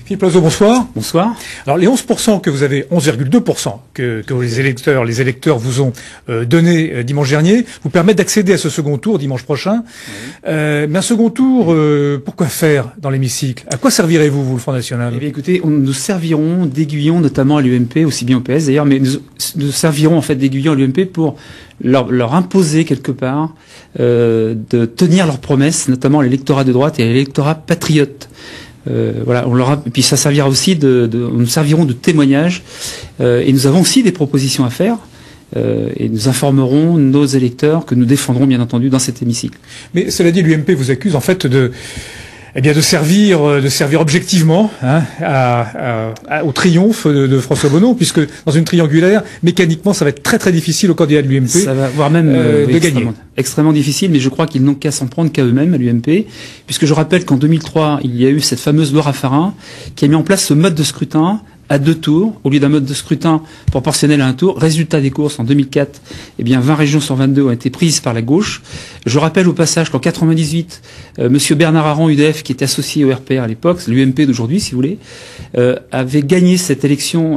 Philippe Loiseau, bonsoir. Bonsoir. Alors les 11% que vous avez, 11,2% que les électeurs vous ont donné dimanche dernier, vous permettent d'accéder à ce second tour dimanche prochain. Oui. Mais un second tour, pourquoi faire dans l'hémicycle? À quoi servirez-vous, vous, le Front National? Eh bien, écoutez, nous servirons d'aiguillon, notamment à l'UMP, aussi bien au PS d'ailleurs, mais nous servirons en fait d'aiguillon à l'UMP pour leur imposer quelque part de tenir leurs promesses, notamment à l'électorat de droite et à l'électorat patriote. Voilà, et puis ça servira aussi nous servirons de témoignage et nous avons aussi des propositions à faire et nous informerons nos électeurs que nous défendrons bien entendu dans cet hémicycle. Mais cela dit, l'UMP vous accuse en fait de servir objectivement au triomphe de François Bonneau, puisque dans une triangulaire, mécaniquement, ça va être très très difficile au candidat de l'UMP. Ça va voire même de gagner. Extrêmement difficile, mais je crois qu'ils n'ont qu'à s'en prendre qu'à eux-mêmes, à l'UMP, puisque je rappelle qu'en 2003, il y a eu cette fameuse loi Raffarin qui a mis en place ce mode de scrutin à 2 tours, au lieu d'un mode de scrutin proportionnel à 1 tour. Résultat des courses, en 2004, 20 régions sur 22 ont été prises par la gauche. Je rappelle au passage qu'en 98, monsieur Bernard Aran, UDF, qui était associé au RPR à l'époque, l'UMP d'aujourd'hui, si vous voulez, avait gagné cette élection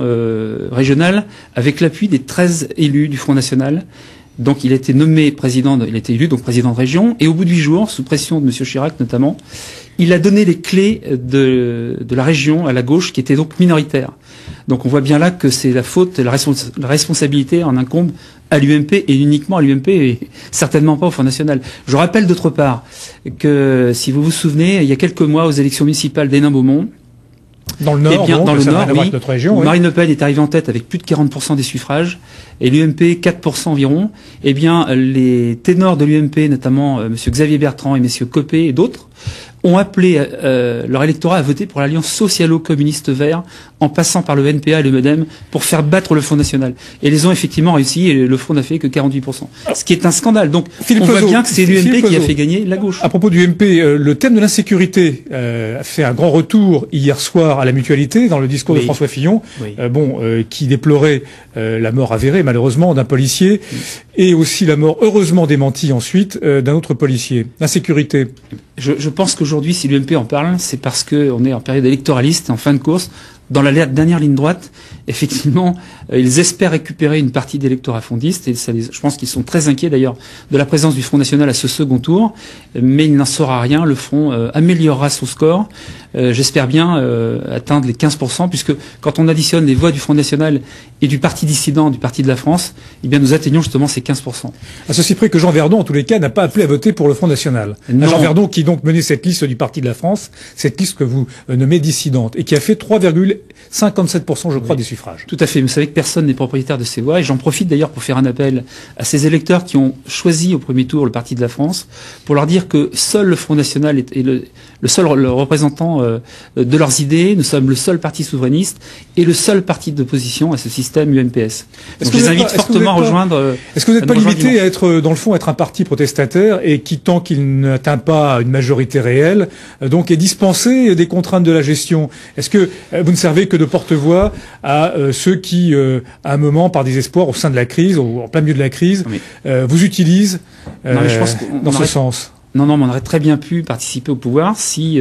régionale avec l'appui des 13 élus du Front National. Donc il a été nommé il a été élu donc président de région, et au bout de 8 jours, sous pression de monsieur Chirac notamment, il a donné les clés de la région à la gauche, qui était donc minoritaire. Donc on voit bien là que c'est la faute, la responsabilité en incombe à l'UMP et uniquement à l'UMP et certainement pas au Front National. Je rappelle d'autre part que, si vous vous souvenez, il y a quelques mois aux élections municipales d'Hénin-Beaumont, dans le Nord, dans le Nord, oui, notre région, oui. Marine Le Pen est arrivée en tête avec plus de 40% des suffrages et l'UMP 4% environ. Eh bien, les ténors de l'UMP, notamment monsieur Xavier Bertrand et messieurs Copé et d'autres, ont appelé leur électorat à voter pour l'Alliance socialo-communiste vert, en passant par le NPA et le MEDEM, pour faire battre le Front National. Et ils ont effectivement réussi, et le Front n'a fait que 48%. Ce qui est un scandale. Donc, on voit bien que c'est l'UMP qui a fait gagner la gauche. À propos du UMP, le thème de l'insécurité a fait un grand retour hier soir à la Mutualité, dans le discours de François Fillon, qui déplorait la mort avérée, malheureusement, d'un policier, et aussi la mort, heureusement démentie ensuite, d'un autre policier. L'insécurité. Je pense qu'aujourd'hui, si l'UMP en parle, c'est parce qu'on est en période électoraliste, en fin de course. Dans la dernière ligne droite, effectivement, ils espèrent récupérer une partie d'électorat fondiste, et je pense qu'ils sont très inquiets d'ailleurs de la présence du Front National à ce second tour, mais il n'en saura rien. Le Front améliorera son score, j'espère bien atteindre les 15%, puisque quand on additionne les voix du Front National et du parti dissident, du Parti de la France, eh bien nous atteignons justement ces 15%. À ceci près que Jean Verdon, en tous les cas, n'a pas appelé à voter pour le Front National. Jean Verdon qui donc menait cette liste du Parti de la France, cette liste que vous nommez dissidente, et qui a fait 3,57%, je crois, des suffrages. Tout à fait. Vous savez que personne n'est propriétaire de ces voix, et j'en profite d'ailleurs pour faire un appel à ces électeurs qui ont choisi au premier tour le Parti de la France, pour leur dire que seul le Front National est le seul représentant de leurs idées. Nous sommes le seul parti souverainiste et le seul parti d'opposition à ce système UMPS. Donc je les invite fortement à rejoindre. Est-ce que vous n'êtes pas limité à être, dans le fond, être un parti protestataire et qui, tant qu'il n'atteint pas une majorité réelle, donc est dispensé des contraintes de la gestion? Est-ce que vous ne servez que de porte-voix à ceux qui, à un moment, par désespoir, au sein de la crise, en plein milieu de la crise, vous utilisent dans ce sens? Non, mais on aurait très bien pu participer au pouvoir si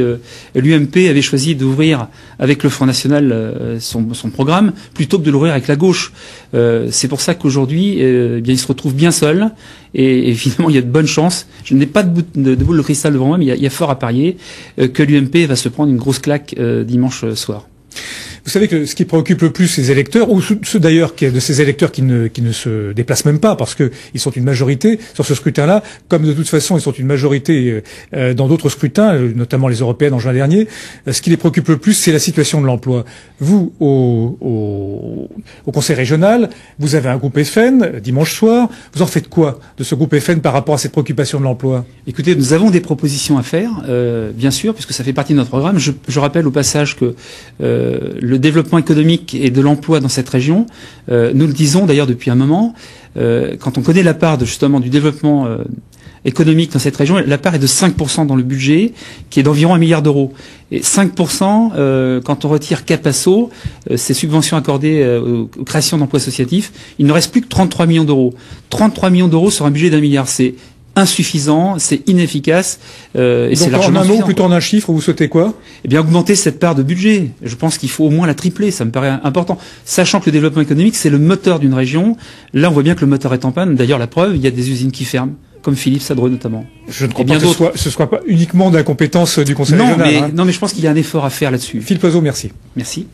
l'UMP avait choisi d'ouvrir avec le Front National son programme, plutôt que de l'ouvrir avec la gauche. C'est pour ça qu'aujourd'hui, il se retrouve bien seul, et finalement, il y a de bonnes chances. Je n'ai pas de boule de cristal devant moi, mais il y a fort à parier que l'UMP va se prendre une grosse claque dimanche soir. Vous savez que ce qui préoccupe le plus ces électeurs, ou ceux d'ailleurs de ces électeurs qui ne se déplacent même pas, parce que ils sont une majorité sur ce scrutin-là, comme de toute façon ils sont une majorité dans d'autres scrutins, notamment les européennes en juin dernier, ce qui les préoccupe le plus, c'est la situation de l'emploi. Vous, au Conseil régional, vous avez un groupe FN dimanche soir. Vous en faites quoi de ce groupe FN par rapport à cette préoccupation de l'emploi? Écoutez, nous avons des propositions à faire, bien sûr, puisque ça fait partie de notre programme. Je rappelle au passage que le développement économique et de l'emploi dans cette région, nous le disons d'ailleurs depuis un moment, quand on connaît la part justement du développement économique dans cette région, la part est de 5% dans le budget, qui est d'environ 1 milliard d'euros. Et 5%, quand on retire Capasso, ces subventions accordées aux créations d'emplois associatifs, il ne reste plus que 33 millions d'euros. 33 millions d'euros sur un budget d'1 milliard, c'est insuffisant, c'est inefficace, et c'est Donc, largement en un mot, insuffisant. plutôt en un chiffre, vous souhaitez quoi? Eh bien, augmenter cette part de budget. Je pense qu'il faut au moins la tripler, ça me paraît important. Sachant que le développement économique, c'est le moteur d'une région. Là, on voit bien que le moteur est en panne. D'ailleurs, la preuve, il y a des usines qui ferment, comme Philippe Sadreux notamment. Je ne crois Et pas bien que ce soit pas uniquement de la compétence du Conseil Non, régional. mais je pense qu'il y a un effort à faire là-dessus. Philippe Oiseau, merci. Merci.